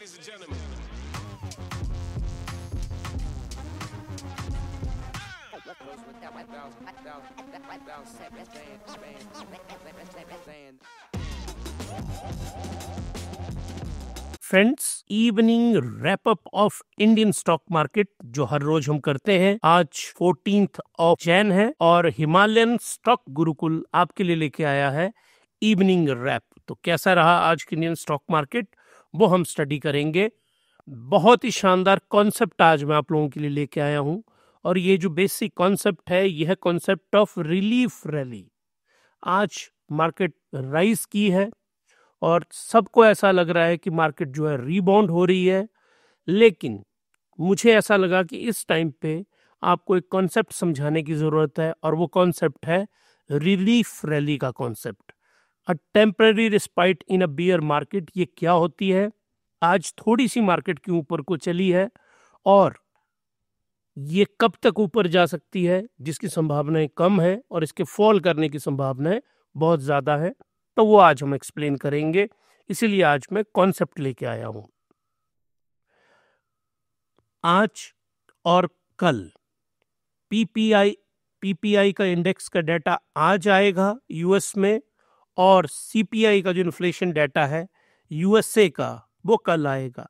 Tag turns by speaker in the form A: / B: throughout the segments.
A: ladies and gentlemen.
B: Friends, evening wrap up of Indian stock market जो हर रोज हम करते हैं, आज 14th ऑफ जैन है और हिमालयन स्टॉक गुरुकुल आपके लिए लेके आया है इवनिंग रैप। तो कैसा रहा आज की इंडियन स्टॉक मार्केट, वो हम स्टडी करेंगे। बहुत ही शानदार कॉन्सेप्ट आज मैं आप लोगों के लिए लेके आया हूं और ये जो बेसिक कॉन्सेप्ट है यह कॉन्सेप्ट ऑफ रिलीफ रैली। आज मार्केट राइज की है और सबको ऐसा लग रहा है कि मार्केट जो है रीबाउंड हो रही है, लेकिन मुझे ऐसा लगा कि इस टाइम पे आपको एक कॉन्सेप्ट समझाने की जरूरत है और वो कॉन्सेप्ट है रिलीफ रैली का concept, a temporary respite in a beer market. ये क्या होती है? आज थोड़ी सी मार्केट के ऊपर को चली है और ये कब तक ऊपर जा सकती है जिसकी संभावनाएं कम है और इसके फॉल करने की संभावनाएं बहुत ज्यादा है, तो वो आज हम एक्सप्लेन करेंगे। इसीलिए आज मैं कॉन्सेप्ट लेके आया हूं। आज और कल पीपीआई का इंडेक्स का डाटा आज आएगा यूएस में, और सीपीआई का जो इन्फ्लेशन डाटा है यूएसए का वो कल आएगा।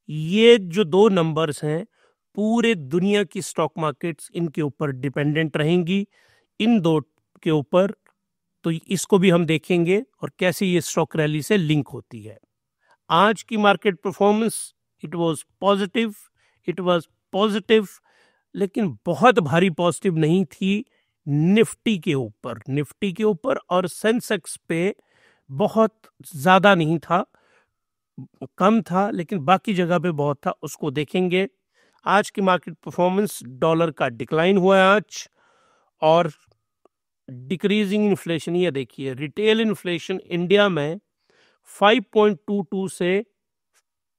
B: ये जो दो नंबर्स हैं पूरे दुनिया की स्टॉक मार्केट्स इनके ऊपर डिपेंडेंट रहेंगी, इन दो के ऊपर। तो इसको भी हम देखेंगे और कैसे ये स्टॉक रैली से लिंक होती है। आज की market performance it was positive, लेकिन बहुत भारी पॉजिटिव नहीं थी निफ्टी के ऊपर और सेंसेक्स पे बहुत ज्यादा नहीं था, कम था, लेकिन बाकी जगह पे बहुत था, उसको देखेंगे। आज की मार्केट परफॉर्मेंस, डॉलर का डिक्लाइन हुआ है आज और डिक्रीजिंग इन्फ्लेशन। ये देखिए रिटेल इन्फ्लेशन इंडिया में 5.22 से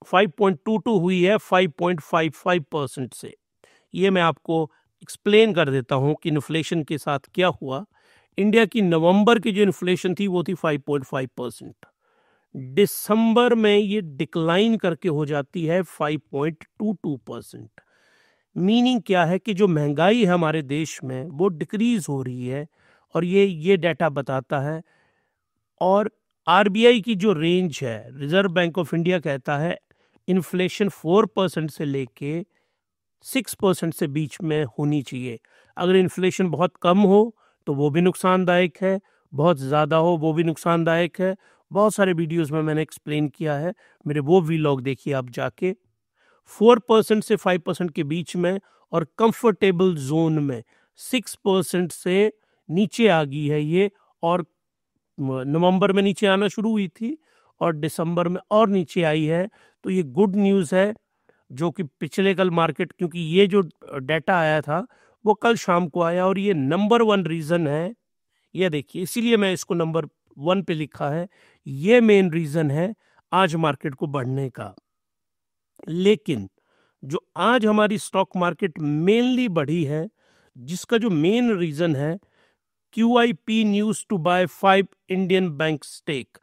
B: 5.22 हुई है 5.55% से। ये मैं आपको एक्सप्लेन कर देता हूं कि इन्फ्लेशन के साथ क्या हुआ। इंडिया की नवंबर की जो इन्फ्लेशन थी वो थी 5.5%, दिसंबर में ये डिक्लाइन करके हो जाती है 5.22%। मीनिंग क्या है कि जो महंगाई है हमारे देश में वो डिक्रीज हो रही है और ये डाटा बताता है। और आरबीआई की जो रेंज है, रिजर्व बैंक ऑफ इंडिया कहता है इन्फ्लेशन 4% से लेके 6% से बीच में होनी चाहिए। अगर इन्फ्लेशन बहुत कम हो तो वो भी नुकसानदायक है, बहुत ज़्यादा हो वो भी नुकसानदायक है। बहुत सारे वीडियोस में मैंने एक्सप्लेन किया है, मेरे वो व्लॉग देखिए आप जाके। 4% से 5% के बीच में और कंफर्टेबल जोन में 6% से नीचे आ गई है ये, और नवंबर में नीचे आना शुरू हुई थी और दिसंबर में और नीचे आई है। तो ये गुड न्यूज़ है जो कि पिछले कल मार्केट, क्योंकि ये जो डाटा आया था वो कल शाम को आया और ये नंबर 1 रीज़न है। ये देखिए, इसीलिए मैं इसको नंबर 1 पे लिखा है। ये मेन रीज़न है आज मार्केट को बढ़ने का। लेकिन जो आज हमारी स्टॉक मार्केट मेनली बढ़ी है, जिसका जो मेन रीज़न है QIP news to buy 5 Indian bank stake.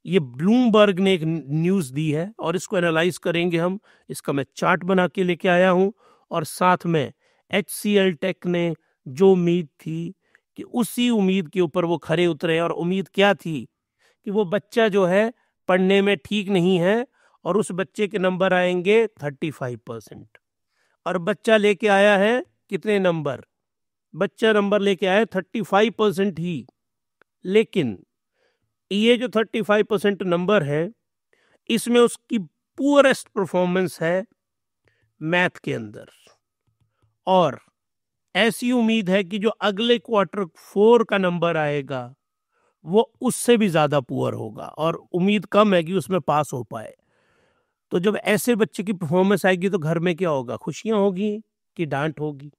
B: ये ब्लूमबर्ग ने एक न्यूज़ दी है और इसको एनालाइज करेंगे हम। इसका मैं चार्ट बना के लेके आया हूं और साथ में HCL टेक ने जो उम्मीद थी कि उसी उम्मीद के ऊपर वो खरे उतरे। और उम्मीद क्या थी कि वो बच्चा जो है पढ़ने में ठीक नहीं है और उस बच्चे के नंबर आएंगे 35%, और बच्चा लेके आया है कितने नंबर? बच्चा नंबर लेके आया 35% ही। लेकिन ये जो 35% नंबर है इसमें उसकी पुअरेस्ट परफॉर्मेंस है मैथ के अंदर, और ऐसी उम्मीद है कि जो अगले क्वार्टर 4 का नंबर आएगा वो उससे भी ज्यादा पुअर होगा और उम्मीद कम है कि उसमें पास हो पाए। तो जब ऐसे बच्चे की परफॉर्मेंस आएगी तो घर में क्या होगा? खुशियां होगी कि डांट होगी?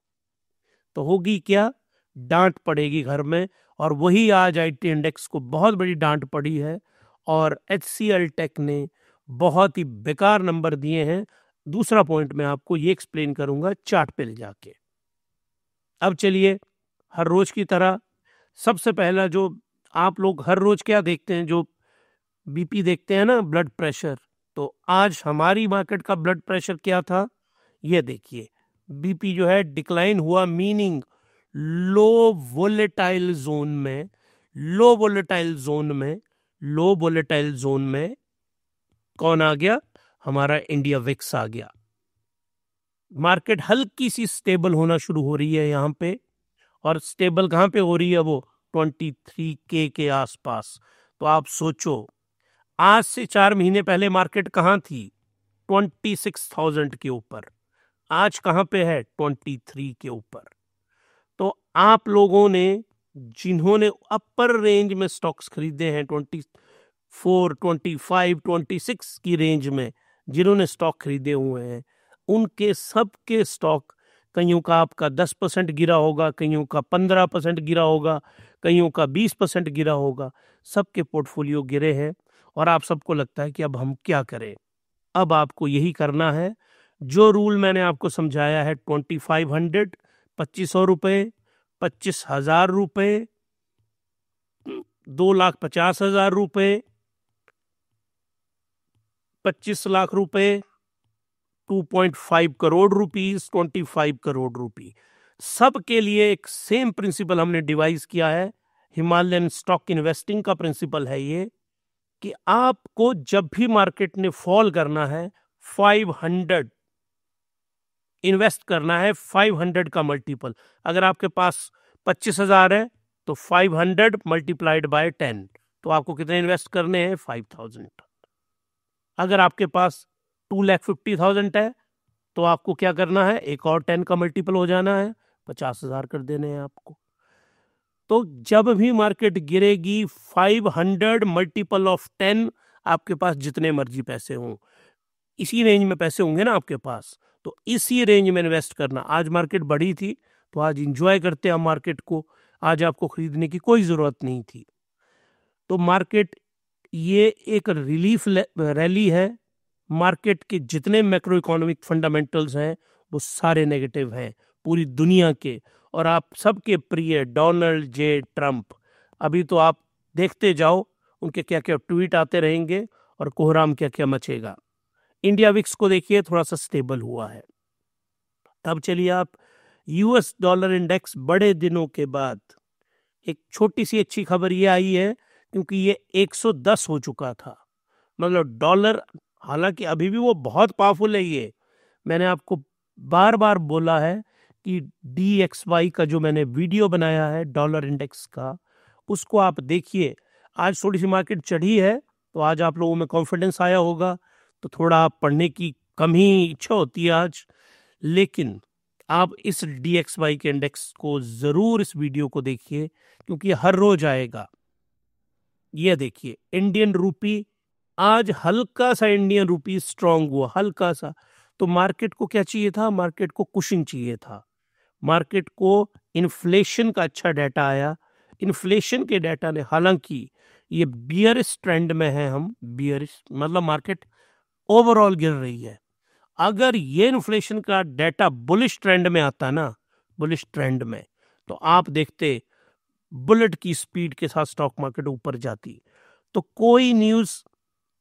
B: तो होगी क्या? डांट पड़ेगी घर में। और वही आज आईटी इंडेक्स को बहुत बड़ी डांट पड़ी है और HCL टेक ने बहुत ही बेकार नंबर दिए हैं। दूसरा पॉइंट मैं आपको ये एक्सप्लेन करूंगा चार्ट पे ले जाके। अब चलिए, हर रोज की तरह सबसे पहला जो आप लोग हर रोज क्या देखते हैं, जो बीपी देखते हैं ना, ब्लड प्रेशर, तो आज हमारी मार्केट का ब्लड प्रेशर क्या था, ये देखिए, बीपी जो है डिक्लाइन हुआ, मीनिंग लो वोलेटाइल जोन में, लो वोलेटाइल जोन में, लो वोलेटाइल जोन में कौन आ गया, हमारा इंडिया विक्स आ गया। मार्केट हल्की सी स्टेबल होना शुरू हो रही है यहाँ पे, और स्टेबल कहाँ पे हो रही है, वो 23K के आसपास। तो आप सोचो, आज से 4 महीने पहले मार्केट कहाँ थी, 26,000 के ऊपर, आज कहाँ पे है, 23 के ऊपर। तो आप लोगों ने, जिन्होंने अपर रेंज में स्टॉक्स खरीदे हैं, 24, 25, 26 की रेंज में जिन्होंने स्टॉक खरीदे हुए हैं, उनके सबके स्टॉक, कईयों का आपका 10% गिरा होगा, कईयों का 15% गिरा होगा, कईयों का 20% गिरा होगा, सबके पोर्टफोलियो गिरे हैं। और आप सबको लगता है कि अब हम क्या करें। अब आपको यही करना है जो रूल मैंने आपको समझाया है, 2500, 2500 रुपये, 25,000 रुपये, 2,50,000 रुपये, 25 लाख रुपए, 2.5 करोड़ रुपीस, 25 करोड़ रुपी, सबके लिए एक सेम प्रिंसिपल हमने डिवाइस किया है। हिमालयन स्टॉक इन्वेस्टिंग का प्रिंसिपल है ये, कि आपको जब भी मार्केट ने फॉल करना है, 500 इन्वेस्ट करना है, 500 का मल्टीपल। अगर आपके पास 25,000 है तो 500 मल्टीप्लाइड बाय 10, तो आपको कितने इन्वेस्ट करने हैं, 5,000। अगर आपके पास 2,50,000 है तो आपको क्या करना है, एक और 10 का मल्टीपल हो जाना है, 50,000 कर देने हैं आपको। तो जब भी मार्केट गिरेगी, 500 मल्टीपल ऑफ 10, आपके पास जितने मर्जी पैसे हों, इसी रेंज में पैसे होंगे ना आपके पास, तो इसी रेंज में इन्वेस्ट करना। आज मार्केट बढ़ी थी तो आज इंजॉय करते हैं मार्केट को, आज आपको खरीदने की कोई जरूरत नहीं थी। तो मार्केट, ये एक रिलीफ रैली है। मार्केट के जितने मैक्रो इकोनॉमिक फंडामेंटल्स हैं वो सारे नेगेटिव हैं पूरी दुनिया के, और आप सबके प्रिय डोनाल्ड जे ट्रंप, अभी तो आप देखते जाओ उनके क्या क्या ट्वीट आते रहेंगे और कोहराम क्या क्या मचेगा। इंडिया विक्स को देखिए, थोड़ा सा स्टेबल हुआ है। अब चलिए आप, यूएस डॉलर इंडेक्स बड़े दिनों के बाद, एक छोटी सी अच्छी खबर ये आई है, क्योंकि ये 110 हो चुका था, मतलब डॉलर, हालांकि अभी भी वो बहुत पावरफुल है। ये मैंने आपको बार बार बोला है कि DXY का जो मैंने वीडियो बनाया है डॉलर इंडेक्स का, उसको आप देखिए। आज थोड़ी सी मार्केट चढ़ी है तो आज आप लोगों में कॉन्फिडेंस आया होगा, तो थोड़ा पढ़ने की कम ही इच्छा होती है आज, लेकिन आप इस DXY के इंडेक्स को जरूर, इस वीडियो को देखिए, क्योंकि हर रोज आएगा। ये देखिए, इंडियन रूपी, आज हल्का सा इंडियन रूपी स्ट्रांग हुआ, हल्का सा। तो मार्केट को क्या चाहिए था, मार्केट को कुशिंग चाहिए था, मार्केट को इन्फ्लेशन का अच्छा डाटा आया। इन्फ्लेशन के डाटा ने, हालांकि ये बियरिश ट्रेंड में है, हम बियरिश मतलब मार्केट ओवरऑल गिर रही है। अगर ये इन्फ्लेशन का डाटा बुलिश ट्रेंड में आता ना, बुलिश ट्रेंड में, तो आप देखते बुलेट की स्पीड के साथ स्टॉक मार्केट ऊपर जाती। तो कोई न्यूज़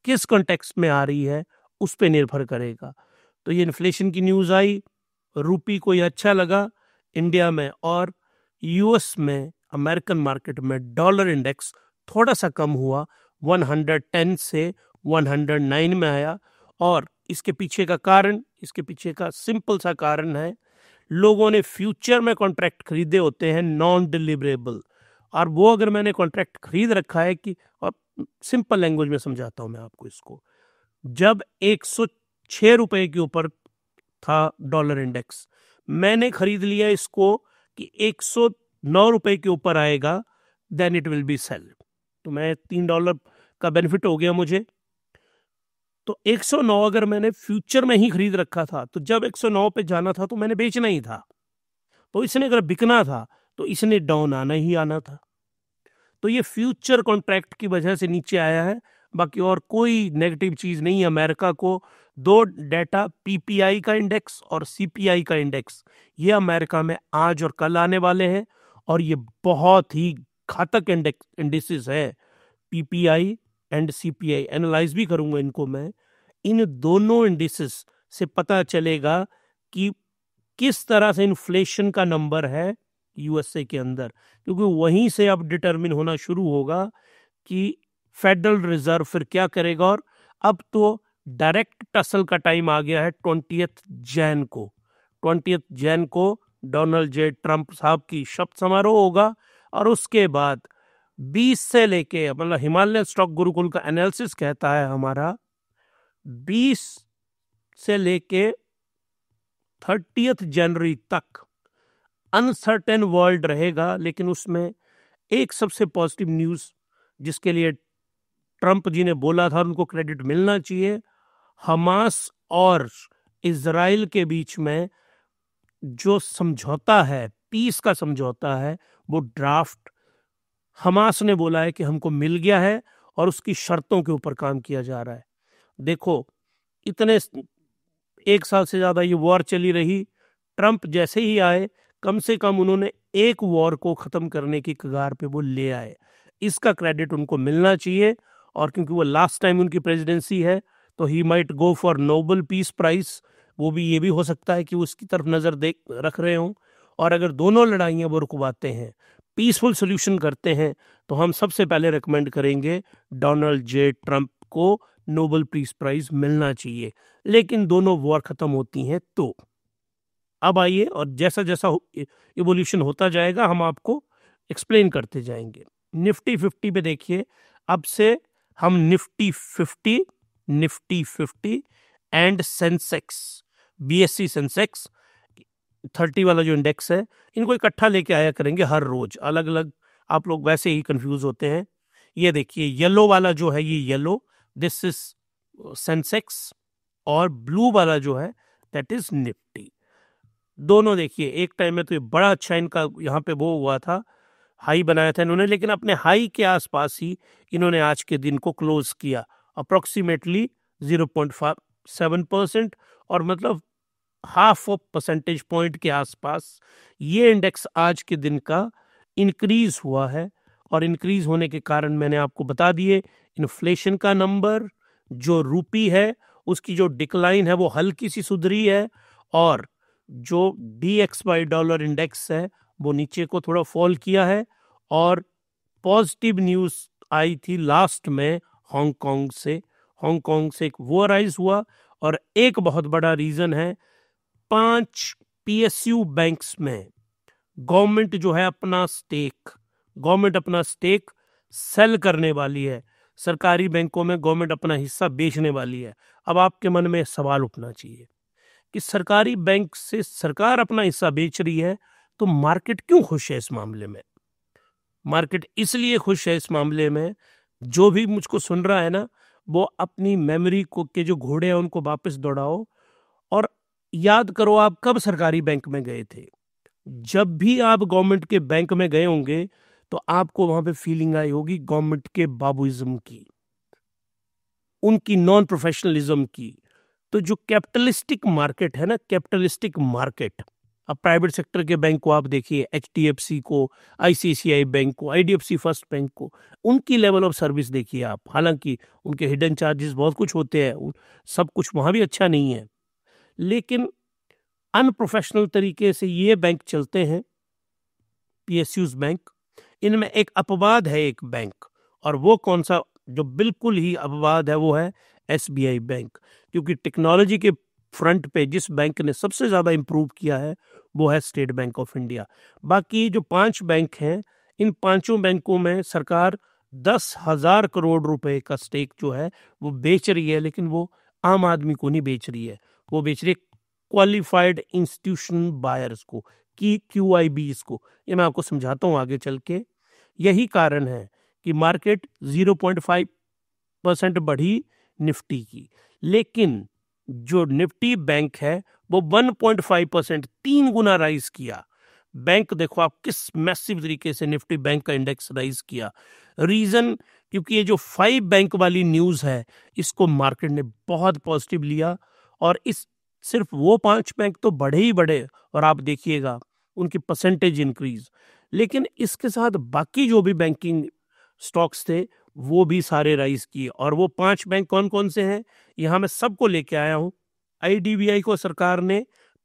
B: किस कॉन्टेक्स्ट में आ रही है उस पे निर्भर करेगा। तो ये इन्फ्लेशन की न्यूज़ आई, रूपी को ये अच्छा लगा इंडिया में, और यूएस में, अमेरिकन मार्केट में डॉलर इंडेक्स थोड़ा सा कम हुआ, 110 से 109 में आया। और इसके पीछे का कारण, इसके पीछे का सिंपल सा कारण है, लोगों ने फ्यूचर में कॉन्ट्रैक्ट खरीदे होते हैं नॉन डिलीवरेबल, और वो अगर मैंने कॉन्ट्रैक्ट खरीद रखा है कि, और सिंपल लैंग्वेज में समझाता हूं मैं आपको इसको, जब 106 रुपए के ऊपर था डॉलर इंडेक्स, मैंने खरीद लिया इसको कि 109 रुपए के ऊपर आएगा, then it will be sell. तो मैं $3 का बेनिफिट हो गया मुझे। तो 109 अगर मैंने फ्यूचर में ही खरीद रखा था, तो जब 109 पे जाना था तो मैंने बेचना ही था। तो इसने अगर बिकना था तो इसने डाउन आना ही आना था। तो ये फ्यूचर कॉन्ट्रैक्ट की वजह से नीचे आया है, बाकी और कोई नेगेटिव चीज नहीं है। अमेरिका को दो डाटा, PPI का इंडेक्स और CPI का इंडेक्स, ये अमेरिका में आज और कल आने वाले हैं, और ये बहुत ही घातक इंडेक्स इंडिसेस है। PPI एंड CPI एनालाइज भी करूंगा इनको मैं। इन दोनों इंडिसेस से पता चलेगा कि किस तरह से इन्फ्लेशन का नंबर है यूएसए के अंदर, क्योंकि वहीं से अब डिटरमिन होना शुरू होगा कि फेडरल रिजर्व फिर क्या करेगा। और अब तो डायरेक्ट टसल का टाइम आ गया है 20 जैन को डोनाल्ड जे ट्रंप साहब की शपथ समारोह होगा, और उसके बाद 20 से लेके, मतलब हिमालय स्टॉक गुरुकुल का एनालिसिस कहता है हमारा 20 से लेके 30 जनवरी तक अनसर्टेन वर्ल्ड रहेगा। लेकिन उसमें एक सबसे पॉजिटिव न्यूज जिसके लिए ट्रंप जी ने बोला था, उनको क्रेडिट मिलना चाहिए, हमास और इजराइल के बीच में जो समझौता है, पीस का समझौता है, वो ड्राफ्ट हमास ने बोला है कि हमको मिल गया है और उसकी शर्तों के ऊपर काम किया जा रहा है। देखो, इतने 1 साल से ज्यादा ये वॉर चली रही, ट्रंप जैसे ही आए कम से कम उन्होंने एक वॉर को खत्म करने की कगार पे वो ले आए। इसका क्रेडिट उनको मिलना चाहिए। और क्योंकि वो लास्ट टाइम उनकी प्रेसिडेंसी है, तो he might go for Nobel peace prize. वो भी, ये भी हो सकता है कि उसकी तरफ नजर देख रख रहे हों। और अगर दोनों लड़ाइयाँ वो रुकवाते हैं, पीसफुल सोल्यूशन करते हैं, तो हम सबसे पहले रिकमेंड करेंगे डोनाल्ड जे ट्रंप को नोबेल पीस प्राइज मिलना चाहिए। लेकिन दोनों वॉर खत्म होती हैं तो अब आइए, और जैसा जैसा इवोल्यूशन होता जाएगा हम आपको एक्सप्लेन करते जाएंगे। निफ्टी 50 पे देखिए, अब से हम Nifty 50 and Sensex, BSc Sensex 30 वाला जो इंडेक्स है, इनको इकट्ठा लेके आया करेंगे हर रोज। अलग अलग आप लोग वैसे ही कंफ्यूज होते हैं। ये देखिए, येलो वाला जो है, ये येलो, दिस इज सेंसेक्स, और ब्लू वाला जो है दैट इज निफ्टी। दोनों देखिए, एक टाइम में तो ये बड़ा अच्छा इनका यहाँ पे वो हुआ था, हाई बनाया था इन्होंने, लेकिन अपने हाई के आसपास ही इन्होंने आज के दिन को क्लोज किया, अप्रोक्सीमेटली 0.7%, और मतलब हाफ ऑफ परसेंटेज पॉइंट के आसपास ये इंडेक्स आज के दिन का इंक्रीज हुआ है। और इंक्रीज होने के कारण मैंने आपको बता दिए, इन्फ्लेशन का नंबर, जो रूपी है उसकी जो डिक्लाइन है वो हल्की सी सुधरी है, और जो DXY इंडेक्स है वो नीचे को थोड़ा फॉल किया है। और पॉजिटिव न्यूज आई थी लास्ट में हांगकांग से एक वो राइज हुआ। और एक बहुत बड़ा रीजन है, 5 PSU बैंक्स में गवर्नमेंट जो है अपना स्टेक सेल करने वाली है। सरकारी बैंकों में गवर्नमेंट अपना हिस्सा बेचने वाली है। अब आपके मन में सवाल उठना चाहिए कि सरकारी बैंक से सरकार अपना हिस्सा बेच रही है, तो मार्केट क्यों खुश है इस मामले में? मार्केट इसलिए खुश है इस मामले में, जो भी मुझको सुन रहा है ना, वो अपनी मेमोरी को के जो घोड़े हैं उनको वापस दौड़ाओ और याद करो आप कब सरकारी बैंक में गए थे। जब भी आप गवर्नमेंट के बैंक में गए होंगे तो आपको वहां पे फीलिंग आई होगी गवर्नमेंट के बाबूइज्म की, उनकी नॉन प्रोफेशनलिज्म की। तो जो कैपिटलिस्टिक मार्केट है ना, कैपिटलिस्टिक मार्केट, अब प्राइवेट सेक्टर के बैंक को आप देखिए, HDFC को, ICICI बैंक को, IDFC फर्स्ट बैंक को, उनकी लेवल ऑफ सर्विस देखिए आप। हालांकि उनके हिडन चार्जेस बहुत कुछ होते हैं, सब कुछ वहां भी अच्छा नहीं है, लेकिन अनप्रोफेशनल तरीके से ये बैंक चलते हैं, PSUs बैंक। इनमें एक अपवाद है, एक बैंक, और वो कौन सा जो बिल्कुल ही अपवाद है, वो है SBI बैंक। क्योंकि टेक्नोलॉजी के फ्रंट पे जिस बैंक ने सबसे ज्यादा इंप्रूव किया है वो है स्टेट बैंक ऑफ इंडिया। बाकी जो 5 बैंक हैं, इन 5 बैंकों में सरकार 10,000 करोड़ रुपए का स्टेक जो है वो बेच रही है, लेकिन वो आम आदमी को नहीं बेच रही है, वो बेच रही है क्वालिफाइड इंस्टीट्यूशन बायर्स को, की QIBs को। ये मैं आपको समझाता हूँ आगे चल के। यही कारण है कि मार्केट 0.5% बढ़ी निफ्टी की, लेकिन जो निफ्टी बैंक है वो 1.5%, 3 गुना राइज किया। बैंक देखो आप किस मैसिव तरीके से निफ्टी बैंक का इंडेक्स राइज किया। रीजन, क्योंकि ये जो 5 बैंक वाली न्यूज है इसको मार्केट ने बहुत पॉजिटिव लिया, और इस सिर्फ वो 5 बैंक तो बढ़े ही बढ़े, और आप देखिएगा उनकी परसेंटेज इंक्रीज। लेकिन इसके साथ बाकी जो भी बैंकिंग स्टॉक्स थे वो भी सारे राइज किए। और वो 5 बैंक कौन कौन से हैं, यहाँ मैं सबको लेके आया हूँ। आईडीबीआई को सरकार ने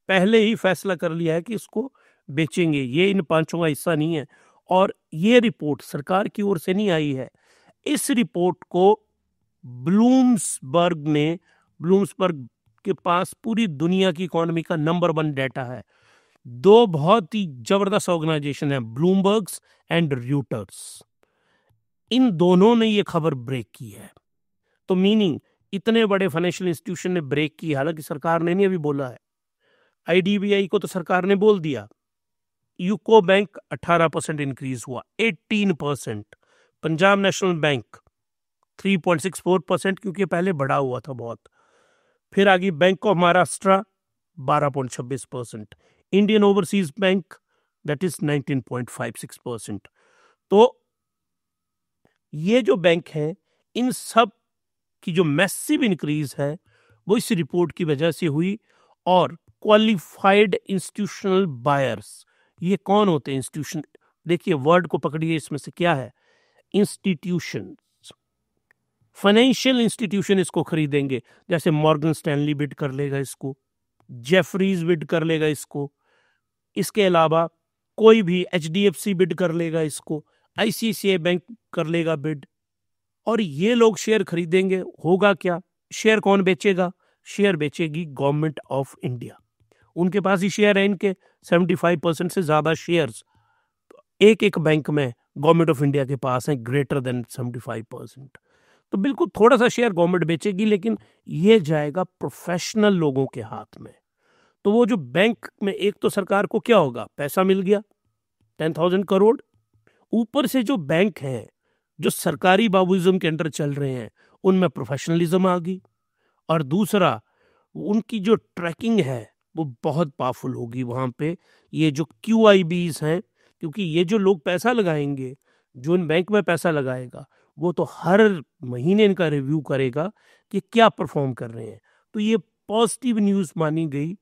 B: पहले ही फैसला कर लिया है कि इसको बेचेंगे, ये इन 5 का हिस्सा नहीं है। और ये रिपोर्ट सरकार की ओर से नहीं आई है, इस रिपोर्ट को ब्लूम्सबर्ग के पास पूरी दुनिया की इकोनॉमी का नंबर 1 डाटा है। 2 बहुत ही जबरदस्त ऑर्गेनाइजेशन है, ब्लूमबर्ग्स एंड रॉयटर्स, इन दोनों ने ये खबर ब्रेक की है। तो मीनिंग इतने बड़े फाइनेंशियल इंस्टीट्यूशन ने ब्रेक की, हालांकि सरकार ने नहीं अभी बोला है। आईडीबीआई को तो सरकार ने बोल दिया। यूको बैंक 18% इंक्रीज हुआ, 18%। पंजाब नेशनल बैंक 3.64%, क्योंकि पहले बढ़ा हुआ था बहुत। फिर आ गई bank of Maharashtra 12.26%, Indian overseas bank that is 19.56%। तो ये जो बैंक है, इन सब की जो मैसिव इंक्रीज है वो इस रिपोर्ट की वजह से हुई। और क्वालिफाइड इंस्टीट्यूशनल बायर्स, ये कौन होते हैं इंस्टीट्यूशन? देखिए वर्ड को पकड़िए, इसमें से क्या है, इंस्टीट्यूशन, फाइनेंशियल इंस्टीट्यूशन इसको खरीदेंगे। जैसे मॉर्गन स्टैनली बिड कर लेगा इसको, जेफरीज बिड कर लेगा इसको, इसके अलावा कोई भी एचडीएफसी बिड कर लेगा इसको, आईसीआईसीआई बैंक कर लेगा बिड, और ये लोग शेयर खरीदेंगे। होगा क्या, शेयर कौन बेचेगा? शेयर बेचेगी गवर्नमेंट ऑफ इंडिया। उनके पास ही शेयर है, इनके 75% से ज्यादा शेयर्स एक एक बैंक में गवर्नमेंट ऑफ इंडिया के पास है, ग्रेटर देन 75%। तो बिल्कुल थोड़ा सा शेयर गवर्नमेंट बेचेगी, लेकिन ये जाएगा प्रोफेशनल लोगों के हाथ में। तो वो जो बैंक में, एक तो सरकार को क्या होगा, पैसा मिल गया 10,000 करोड़, ऊपर से जो बैंक है जो सरकारी बाबूइज्म के अंडर चल रहे हैं उनमें प्रोफेशनलिज्म आ गई। और दूसरा, उनकी जो ट्रैकिंग है वो बहुत पावरफुल होगी वहां पे। ये जो QIBs हैं, क्योंकि ये जो लोग पैसा लगाएंगे, जो इन बैंक में पैसा लगाएगा, वो तो हर महीने इनका रिव्यू करेगा कि क्या परफॉर्म कर रहे हैं। तो ये पॉजिटिव न्यूज़ मानी गई,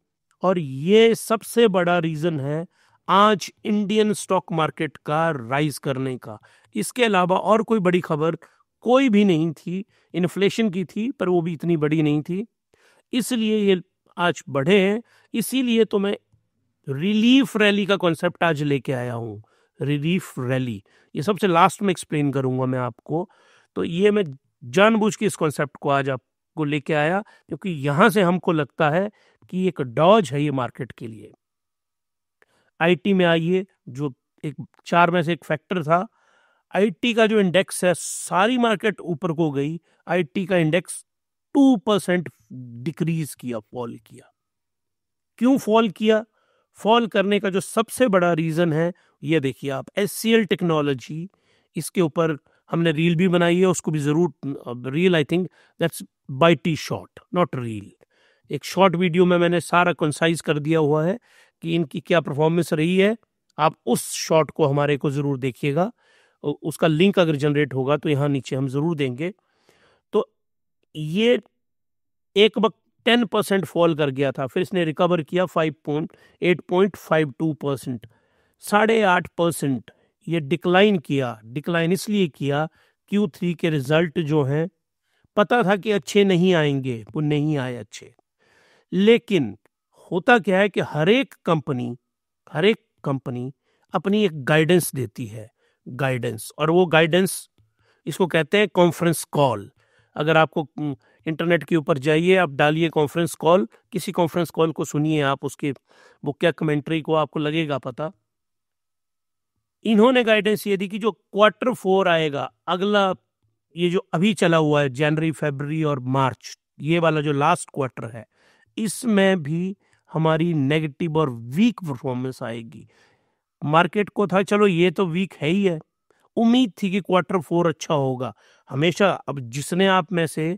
B: और ये सबसे बड़ा रीजन है आज इंडियन स्टॉक मार्केट का राइज करने का। इसके अलावा और कोई बड़ी खबर कोई भी नहीं थी। इन्फ्लेशन की थी, पर वो भी इतनी बड़ी नहीं थी, इसलिए ये आज बढ़े हैं। इसीलिए तो मैं रिलीफ रैली का कॉन्सेप्ट आज लेके आया हूँ। रिलीफ रैली, ये सबसे लास्ट में एक्सप्लेन करूंगा मैं आपको। तो ये मैं जानबूझ के इस कॉन्सेप्ट को आज आपको लेके आया, क्योंकि यहां से हमको लगता है कि एक डॉज है ये मार्केट के लिए। आईटी में आइए, जो एक 4 में से एक फैक्टर था, आईटी का जो इंडेक्स है, सारी मार्केट ऊपर को गई, आईटी का इंडेक्स 2% डिक्रीज किया, फॉल किया। क्यों फॉल किया? फॉल करने का जो सबसे बड़ा रीजन है, ये देखिए आप, एचसीएल टेक्नोलॉजी, इसके ऊपर हमने रील भी बनाई है, उसको भी जरूर, reel I think that's by T short, not reel. एक शॉर्ट वीडियो में मैंने सारा कंसाइज कर दिया हुआ है कि इनकी क्या परफॉर्मेंस रही है। आप उस शॉर्ट को हमारे को जरूर देखिएगा, उसका लिंक अगर जनरेट होगा तो यहाँ नीचे हम जरूर देंगे। तो ये एक वक्त 10% फॉल कर गया था, फिर इसने रिकवर किया 8.52%, 8.5% ये डिक्लाइन किया। डिक्लाइन इसलिए किया, Q3 के रिजल्ट जो हैं पता था कि अच्छे नहीं आएंगे, वो नहीं आए अच्छे। लेकिन होता क्या है कि हर एक कंपनी अपनी एक गाइडेंस देती है, गाइडेंस, और वो गाइडेंस, इसको कहते हैं कॉन्फ्रेंस कॉल। अगर आपको इंटरनेट के ऊपर जाइए, आप डालिए कॉन्फ्रेंस कॉल, किसी कॉन्फ्रेंस कॉल को सुनिए आप, उसके वो क्या कमेंट्री को आपको लगेगा पता। इन्होंने गाइडेंस ये दी कि जो Q4 आएगा, अगला ये जो अभी चला हुआ है जनवरी, फरवरी और मार्च, ये वाला जो लास्ट क्वार्टर है, इसमें भी हमारी नेगेटिव और वीक परफॉर्मेंस आएगी। मार्केट को था चलो ये तो वीक है ही है, उम्मीद थी कि Q4 अच्छा होगा। हमेशा, अब जिसने आप में से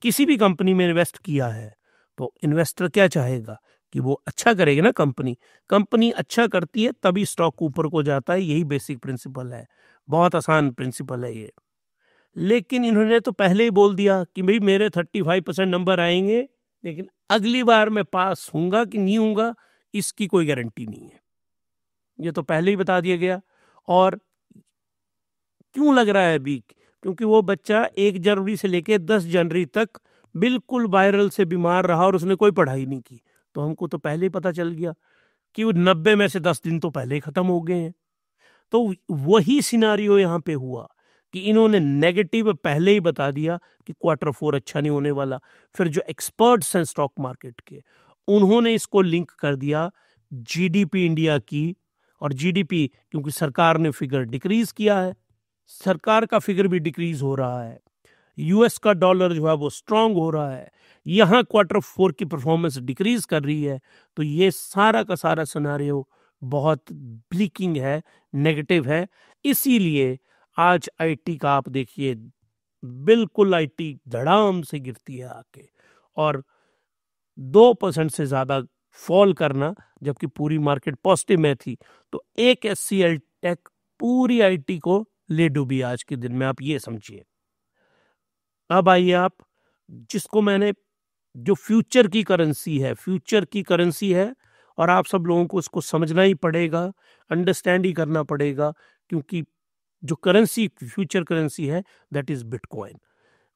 B: किसी भी कंपनी में इन्वेस्ट किया है, तो इन्वेस्टर क्या चाहेगा कि वो अच्छा करेगा ना। कंपनी अच्छा करती है तभी स्टॉक ऊपर को जाता है, यही बेसिक प्रिंसिपल है, बहुत आसान प्रिंसिपल है ये। लेकिन इन्होंने तो पहले ही बोल दिया कि भाई मेरे 35% नंबर आएंगे, लेकिन अगली बार मैं पास होऊंगा कि नहीं होऊंगा इसकी कोई गारंटी नहीं है, ये तो पहले ही बता दिया गया। और क्यों लग रहा है वीक? क्योंकि वो बच्चा 1 जनवरी से लेके 10 जनवरी तक बिल्कुल वायरल से बीमार रहा और उसने कोई पढ़ाई नहीं की। तो हमको तो पहले ही पता चल गया कि वो 90 में से 10 दिन तो पहले ही खत्म हो गए हैं। तो वही सिनारियो यहाँ पे हुआ कि इन्होंने नेगेटिव पहले ही बता दिया कि Q4 अच्छा नहीं होने वाला। फिर जो एक्सपर्ट्स हैं स्टॉक मार्केट के, उन्होंने इसको लिंक कर दिया जीडीपी इंडिया की, और जीडीपी क्योंकि सरकार ने फिगर डिक्रीज किया है, सरकार का फिगर भी डिक्रीज हो रहा है, यूएस का डॉलर जो है वो स्ट्रांग हो रहा है, यहाँ Q4 की परफॉर्मेंस डिक्रीज कर रही है। तो ये सारा का सारा सिनारियो बहुत ब्लीकिंग है, नेगेटिव है। इसीलिए आज आईटी का आप देखिए, बिल्कुल आईटी धड़ाम से गिरती है आके, और 2% से ज्यादा फॉल करना, जबकि पूरी मार्केट पॉजिटिव में थी। तो एक एचसीएल टेक पूरी आईटी को ले डूबी आज के दिन में, आप ये समझिए। अब आइए आप, जिसको मैंने, जो फ्यूचर की करेंसी है, और आप सब लोगों को उसको समझना ही पड़ेगा, अंडरस्टैंड ही करना पड़ेगा, क्योंकि जो करेंसी फ्यूचर करेंसी है that is bitcoin.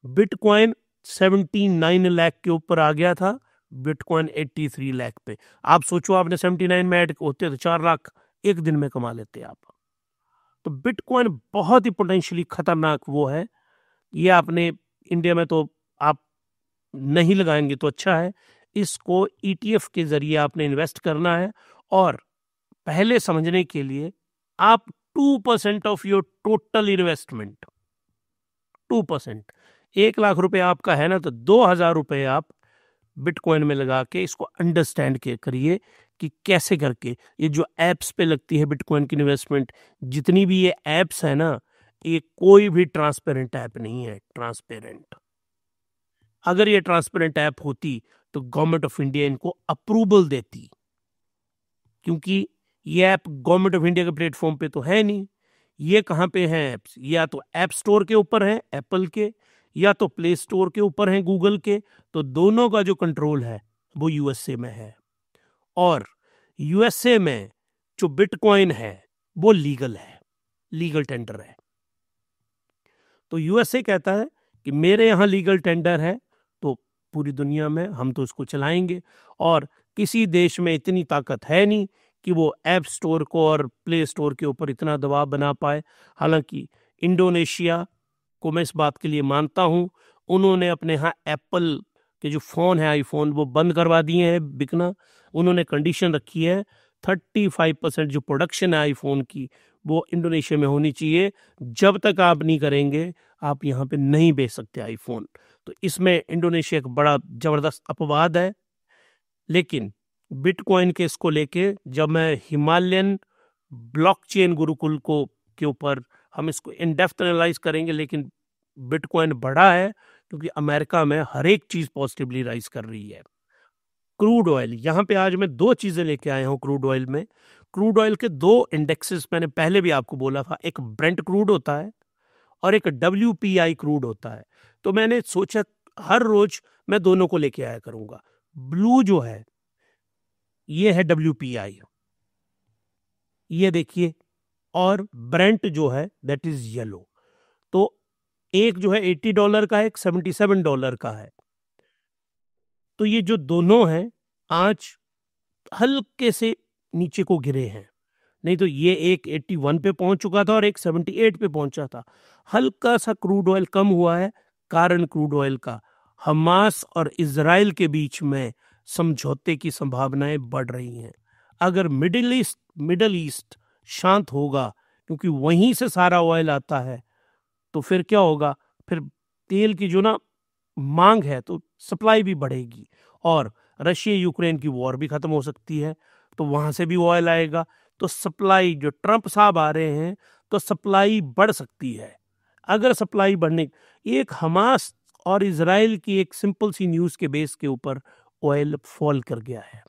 B: Bitcoin 79 lakh के ऊपर आ गया था, बिटकॉइन 83 लाख पे। आप सोचो, आपने 79 में ऐड होते तो 4 लाख एक दिन में कमा लेते आप। तो बिटकॉइन बहुत ही पोटेंशियली खतरनाक वो है। ये आपने इंडिया में तो आप नहीं लगाएंगे तो अच्छा है, इसको ईटीएफ के जरिए आपने इन्वेस्ट करना है। और पहले समझने के लिए, आप 2% of your total investment, 2%, 1 lakh रुपए आपका है ना, तो 2,000 रुपए आप बिटकॉइन में लगा के इसको अंडरस्टैंड करिए कि कैसे करके ये जो एप्स पे लगती है बिटकॉइन की इन्वेस्टमेंट, जितनी भी ये एप्स है ना, ये कोई भी ट्रांसपेरेंट ऐप नहीं है। ट्रांसपेरेंट, अगर ये ट्रांसपेरेंट ऐप होती तो गवर्नमेंट ऑफ इंडिया इनको अप्रूवल देती, क्योंकि ये ऐप गवर्नमेंट ऑफ इंडिया के प्लेटफॉर्म पे तो है नहीं। ये कहाँ पे हैं ऐप्स? या तो ऐप स्टोर के ऊपर है एप्पल के, या तो प्ले स्टोर के ऊपर है गूगल के। तो दोनों का जो कंट्रोल है वो यूएसए में है, और यूएसए में जो बिटकॉइन है वो लीगल है, लीगल टेंडर है। तो यूएसए कहता है कि मेरे यहाँ लीगल टेंडर है, तो पूरी दुनिया में हम तो इसको चलाएंगे। और किसी देश में इतनी ताकत है नहीं कि वो ऐप स्टोर को और प्ले स्टोर के ऊपर इतना दबाव बना पाए। हालांकि इंडोनेशिया को मैं इस बात के लिए मानता हूं, उन्होंने अपने यहाँ एप्पल के जो फ़ोन है, आईफोन, वो बंद करवा दिए हैं बिकना। उन्होंने कंडीशन रखी है 35% जो प्रोडक्शन है आईफोन की वो इंडोनेशिया में होनी चाहिए। जब तक आप नहीं करेंगे, आप यहाँ पे नहीं बेच सकते आईफोन। तो इसमें इंडोनेशिया एक बड़ा ज़बरदस्त अपवाद है। लेकिन बिटकॉइन के इसको लेके, जब मैं हिमालयन ब्लॉकचेन गुरुकुल को के ऊपर हम इसको इन डेप्थ एनालाइज करेंगे, लेकिन बिटकॉइन बड़ा है क्योंकि अमेरिका में हर एक चीज पॉजिटिवली राइज कर रही है। क्रूड ऑयल, यहाँ पे आज मैं 2 चीजें लेके आया हूँ क्रूड ऑयल में। क्रूड ऑयल के 2 इंडेक्सेस मैंने पहले भी आपको बोला था, एक ब्रेंट क्रूड होता है और एक WPI क्रूड होता है। तो मैंने सोचा हर रोज मैं दोनों को लेके आया करूंगा। ब्लू जो है ये है WPI, ये देखिए, और ब्रेंट जो है दैट इज येलो। तो एक जो है $80 का है, एक $77 का है। तो ये जो दोनों हैं आज हल्के से नीचे को गिरे हैं, नहीं तो ये एक 81 पे पहुंच चुका था और एक 78 पे पहुंचा था। हल्का सा क्रूड ऑयल कम हुआ है, कारण क्रूड ऑयल का हमास और इजराइल के बीच में समझौते की संभावनाएं बढ़ रही हैं। अगर मिडिल ईस्ट शांत होगा, क्योंकि वहीं से सारा ऑयल आता है, तो फिर क्या होगा? फिर तेल की जो ना मांग है तो सप्लाई भी बढ़ेगी, और रशिया यूक्रेन की वॉर भी खत्म हो सकती है, तो वहां से भी ऑयल आएगा। तो सप्लाई, जो ट्रंप साहब आ रहे हैं, तो सप्लाई बढ़ सकती है। अगर सप्लाई बढ़ने, एक हमास और इजराइल की एक सिंपल सी न्यूज के बेस के ऊपर ऑयल फॉल कर गया है।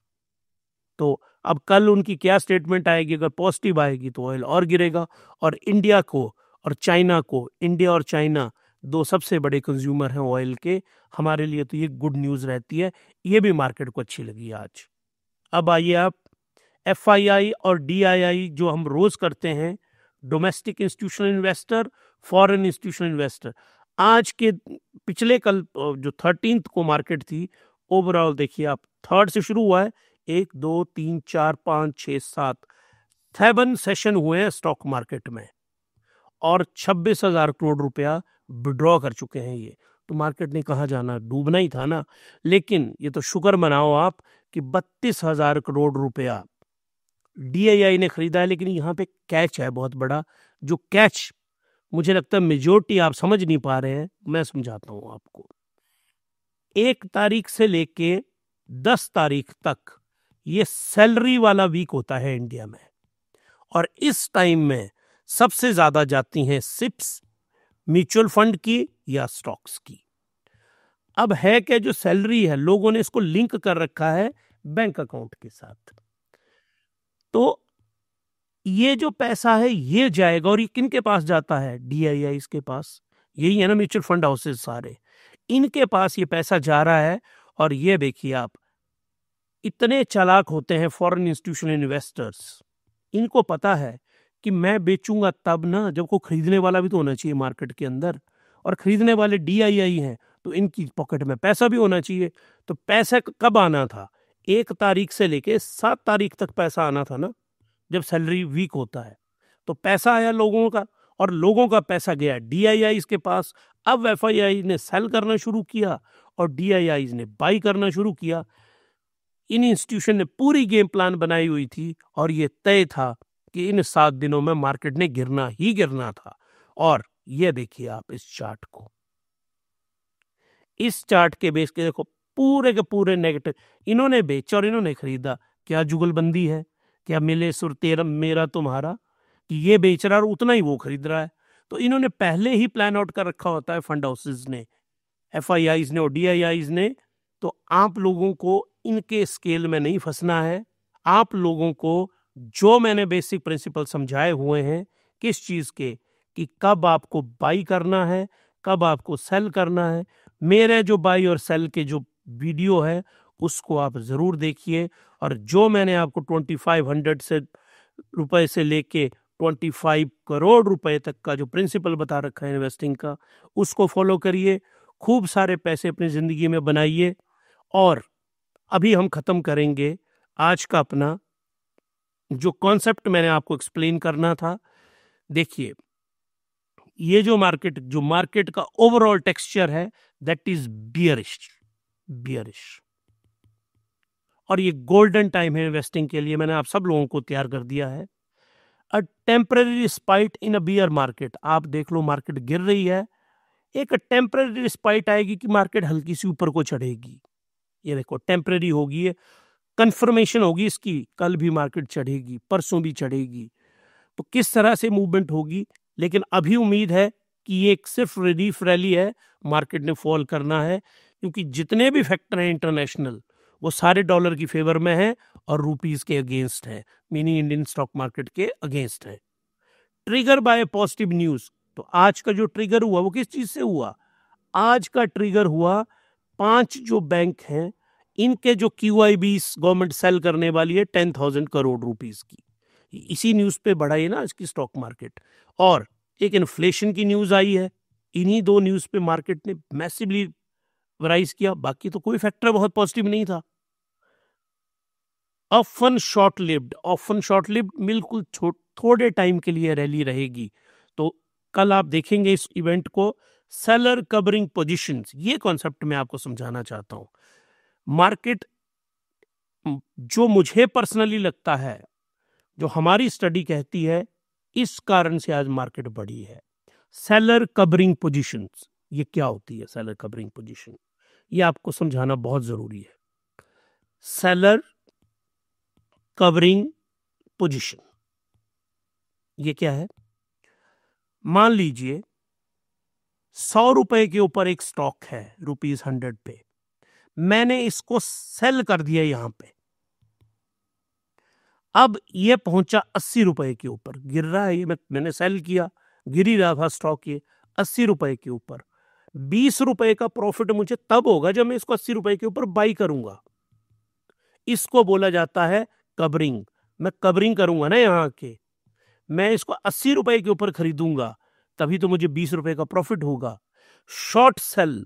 B: तो अब कल उनकी क्या स्टेटमेंट आएगी? अगर पॉजिटिव आएगी तो ऑयल और गिरेगा। और इंडिया और चाइना 2 सबसे बड़े कंज्यूमर हैं ऑयल के, हमारे लिए तो ये गुड न्यूज रहती है। ये भी मार्केट को अच्छी लगी आज। अब आइए आप, FII और DII जो हम रोज करते हैं, domestic institutional investor, foreign institutional investor. आज के पिछले कल जो 13th को मार्केट थी, ओवरऑल देखिए आप, थर्ड से शुरू हुआ है, 1 2 3 4 5 6 7 7 सेशन हुए हैं स्टॉक मार्केट में और 26,000 करोड़ रुपया विड्रॉ कर चुके हैं ये। तो मार्केट ने कहाँ जाना, डूबना ही था ना। लेकिन ये तो शुक्र मनाओ आप कि 32,000 करोड़ रुपया DII ने खरीदा है। लेकिन यहाँ पे कैच है बहुत बड़ा, जो कैच मुझे लगता है मेजोरिटी आप समझ नहीं पा रहे हैं, मैं समझाता हूं आपको। 1 तारीख से लेके 10 तारीख तक ये सैलरी वाला वीक होता है इंडिया में, और इस टाइम में सबसे ज्यादा जाती हैं सिप्स, म्यूचुअल फंड की या स्टॉक्स की। अब है क्या, जो सैलरी है लोगों ने इसको लिंक कर रखा है बैंक अकाउंट के साथ, तो ये जो पैसा है ये जाएगा, और ये किन के पास जाता है, DII के पास, यही है ना म्यूचुअल फंड हाउसेस सारे, इनके पास ये पैसा जा रहा है। और ये देखिए आप, इतने चालाक होते हैं फॉरेन इंस्टीट्यूशनल इन्वेस्टर्स, इनको पता है कि मैं बेचूंगा तब ना जब कोई खरीदने वाला भी तो होना चाहिए मार्केट के अंदर, और खरीदने वाले DII हैं, तो इनकी पॉकेट में पैसा भी होना चाहिए। तो पैसा कब आना था, 1 तारीख से लेके 7 तारीख तक पैसा आना था ना, जब सैलरी वीक होता है। तो पैसा आया लोगों का, और लोगों का पैसा गया DII के पास। अब FII ने सेल करना शुरू किया और DII ने बाई करना शुरू किया। इन इंस्टीट्यूशन ने पूरी गेम प्लान बनाई हुई थी, और ये तय था कि इन 7 दिनों में मार्केट ने गिरना ही गिरना था। और ये देखिए आप इस चार्ट को, इस चार्ट के बेस के देखो, पूरे के पूरे नेगेटिव, इन्होंने बेचा और इन्होंने खरीदा। क्या जुगलबंदी है, क्या मिले सुर तेरा मेरा तुम्हारा, कि ये बेच रहा है और उतना ही वो खरीद रहा है। तो इन्होंने पहले ही प्लान आउट कर रखा होता है फंड हाउसेस ने, FIIs ने और DIIs ने। तो आप लोगों को इनके स्केल में नहीं फंसना है। आप लोगों को जो मैंने बेसिक प्रिंसिपल समझाए हुए हैं किस चीज के, कि कब आपको बाई करना है, कब आपको सेल करना है, मेरे जो बाई और सेल के जो वीडियो है उसको आप जरूर देखिए। और जो मैंने आपको 2500 से रुपए से लेके 25 करोड़ रुपए तक का जो प्रिंसिपल बता रखा है इन्वेस्टिंग का, उसको फॉलो करिए, खूब सारे पैसे अपनी जिंदगी में बनाइए। और अभी हम खत्म करेंगे आज का अपना जो कॉन्सेप्ट मैंने आपको एक्सप्लेन करना था। देखिए, ये जो मार्केट का ओवरऑल टेक्सचर है, दैट इज बियरिश। और ये गोल्डन टाइम है इन्वेस्टिंग के लिए, मैंने आप सब लोगों को तैयार कर दिया है। A temporary respite in a beer market, आप देख लो मार्केट गिर रही है, एक टेम्पररी रिस्पाइट आएगी कि मार्केट हल्की सी ऊपर को चढ़ेगी। ये देखो टेम्पररी होगी, ये कंफर्मेशन होगी इसकी, कल भी मार्केट चढ़ेगी, परसों भी चढ़ेगी। तो किस तरह से मूवमेंट होगी, लेकिन अभी उम्मीद है कि ये एक सिर्फ रिलीफ रैली है, मार्केट ने फॉल करना है, क्योंकि जितने भी फैक्टर हैं इंटरनेशनल वो सारे डॉलर की फेवर में हैं और रुपीस के अगेंस्ट है, मीनिंग इंडियन स्टॉक मार्केट के अगेंस्ट है। ट्रिगर बाय पॉजिटिव न्यूज, तो आज का जो ट्रिगर हुआ वो किस चीज से हुआ, आज का ट्रिगर हुआ 5 जो बैंक हैं इनके जो QIBs गवर्नमेंट सेल करने वाली है 10,000 करोड़ रुपीस की, इसी न्यूज पे बढ़ा है ना आज की स्टॉक मार्केट। और एक इन्फ्लेशन की न्यूज आई है, इन्हीं 2 न्यूज पे मार्केट ने मैसिवली राइज किया, बाकी तो कोई फैक्टर बहुत पॉजिटिव नहीं था। ऑफन शॉर्ट लिव्ड बिल्कुल थोड़े टाइम के लिए रैली रहेगी। तो कल आप देखेंगे इस इवेंट को, सेलर कवरिंग पोजीशंस, ये कॉन्सेप्ट मैं आपको समझाना चाहता हूं। मार्केट जो मुझे पर्सनली लगता है, जो हमारी स्टडी कहती है, इस कारण से आज मार्केट बढ़ी है। सेलर कवरिंग पोजीशंस, ये क्या होती है सेलर कवरिंग पोजीशन, ये आपको समझाना बहुत जरूरी है। सेलर कवरिंग पोजीशन ये क्या है, मान लीजिए 100 रुपए के ऊपर एक स्टॉक है ₹100 पे, मैंने इसको सेल कर दिया यहां पे, अब ये पहुंचा 80 रुपए के ऊपर, गिर रहा है ये, मैंने सेल किया, गिर ही रहा था स्टॉक ये 80 रुपए के ऊपर। 20 रुपए का प्रॉफिट मुझे तब होगा जब मैं इसको 80 रुपए के ऊपर बाई करूंगा, इसको बोला जाता है कवरिंग। मैं कवरिंग करूंगा ना यहाँ के, मैं इसको 80 रुपए के ऊपर खरीदूंगा, तभी तो मुझे 20 रुपए का प्रॉफिट होगा। शॉर्ट सेल,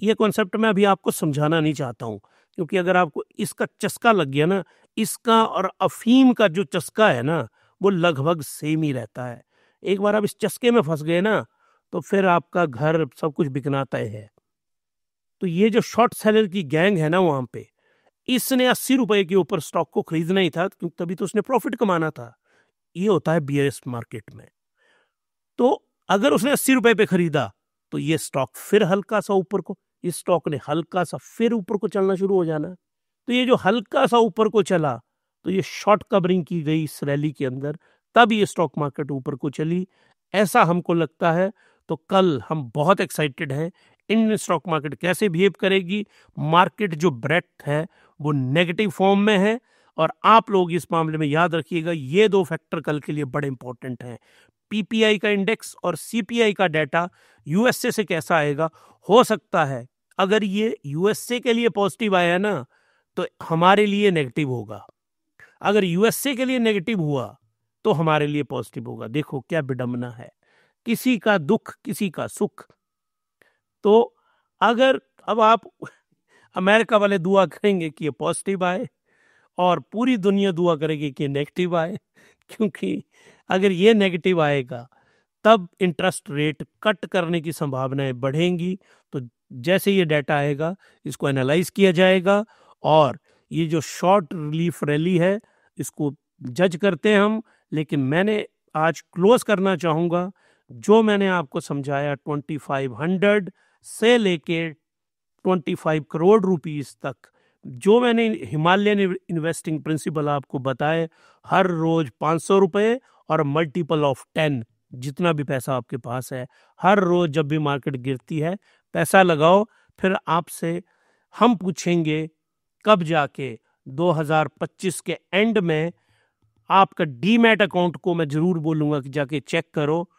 B: ये कॉन्सेप्ट मैं अभी आपको समझाना नहीं चाहता हूं, क्योंकि अगर आपको इसका चस्का लग गया ना, इसका और अफीम का जो चस्का है ना, वो लगभग सेम ही रहता है। एक बार आप इस चस्के में फंस गए ना, तो फिर आपका घर सब कुछ बिकना तय है। तो ये जो शॉर्ट सेलर की गैंग है ना, वहां पे इसने 80 रुपए के ऊपर स्टॉक को खरीदना ही था, क्योंकि तभी तो उसने प्रॉफिट कमाना था। ये होता है बियरिश मार्केट में। तो अगर उसने 80 रुपए पे खरीदा, तो ये स्टॉक फिर हल्का सा ऊपर को, इस स्टॉक ने हल्का सा फिर ऊपर को चलना शुरू हो जाना। तो ये जो हल्का सा ऊपर को चला, तो ये शॉर्ट कवरिंग की गई इस रैली के अंदर, तब ये स्टॉक मार्केट ऊपर को चली, ऐसा हमको लगता है। तो कल हम बहुत एक्साइटेड हैं, इंडियन स्टॉक मार्केट कैसे बिहेव करेगी। मार्केट जो ब्रेथ है वो नेगेटिव फॉर्म में है, और आप लोग इस मामले में याद रखिएगा, ये दो फैक्टर कल के लिए बड़े इंपॉर्टेंट हैं। पीपीआई का इंडेक्स और सीपीआई का डाटा यूएसए से कैसा आएगा। हो सकता है अगर ये यूएसए के लिए पॉजिटिव आया ना, तो हमारे लिए नेगेटिव होगा। अगर यूएसए के लिए नेगेटिव हुआ, तो हमारे लिए पॉजिटिव होगा। देखो क्या विडंबना है, किसी का दुख किसी का सुख। तो अगर अब आप अमेरिका वाले दुआ करेंगे कि ये पॉजिटिव आए, और पूरी दुनिया दुआ करेगी कि नेगेटिव आए, क्योंकि अगर ये नेगेटिव आएगा, तब इंटरेस्ट रेट कट करने की संभावनाएं बढ़ेंगी। तो जैसे ये डाटा आएगा, इसको एनालाइज किया जाएगा, और ये जो शॉर्ट रिलीफ रैली है, इसको जज करते हैं हम। लेकिन मैंने आज क्लोज करना चाहूँगा, जो मैंने आपको समझाया 2500 से लेके 25 करोड़ रुपीस तक, जो मैंने हिमालयन इन्वेस्टिंग प्रिंसिपल आपको बताए, हर रोज 500 रुपए और मल्टीपल ऑफ 10, जितना भी पैसा आपके पास है, हर रोज जब भी मार्केट गिरती है पैसा लगाओ। फिर आपसे हम पूछेंगे कब जाके 2025 के एंड में आपका डीमैट अकाउंट को मैं जरूर बोलूंगा कि जाके चेक करो,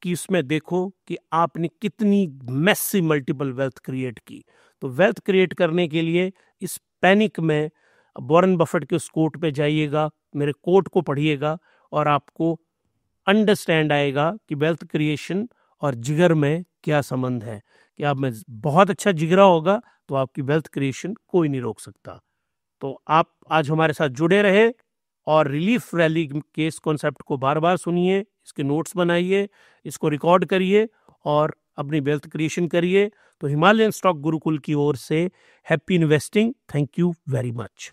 B: कि इसमें देखो कि आपने कितनी मैसिव मल्टीपल वेल्थ क्रिएट की। तो वेल्थ क्रिएट करने के लिए इस पैनिक में वॉरेन बफेट के उस कोट पे जाइएगा, मेरे कोट को पढ़िएगा, और आपको अंडरस्टैंड आएगा कि वेल्थ क्रिएशन और जिगर में क्या संबंध है। कि आप में बहुत अच्छा जिगरा होगा तो आपकी वेल्थ क्रिएशन कोई नहीं रोक सकता। तो आप आज हमारे साथ जुड़े रहे, और रिलीफ रैली के इस कॉन्सेप्ट को बार बार सुनिए, इसके नोट्स बनाइए, इसको रिकॉर्ड करिए, और अपनी वेल्थ क्रिएशन करिए। तो हिमालयन स्टॉक गुरुकुल की ओर से happy investing. Thank you very much.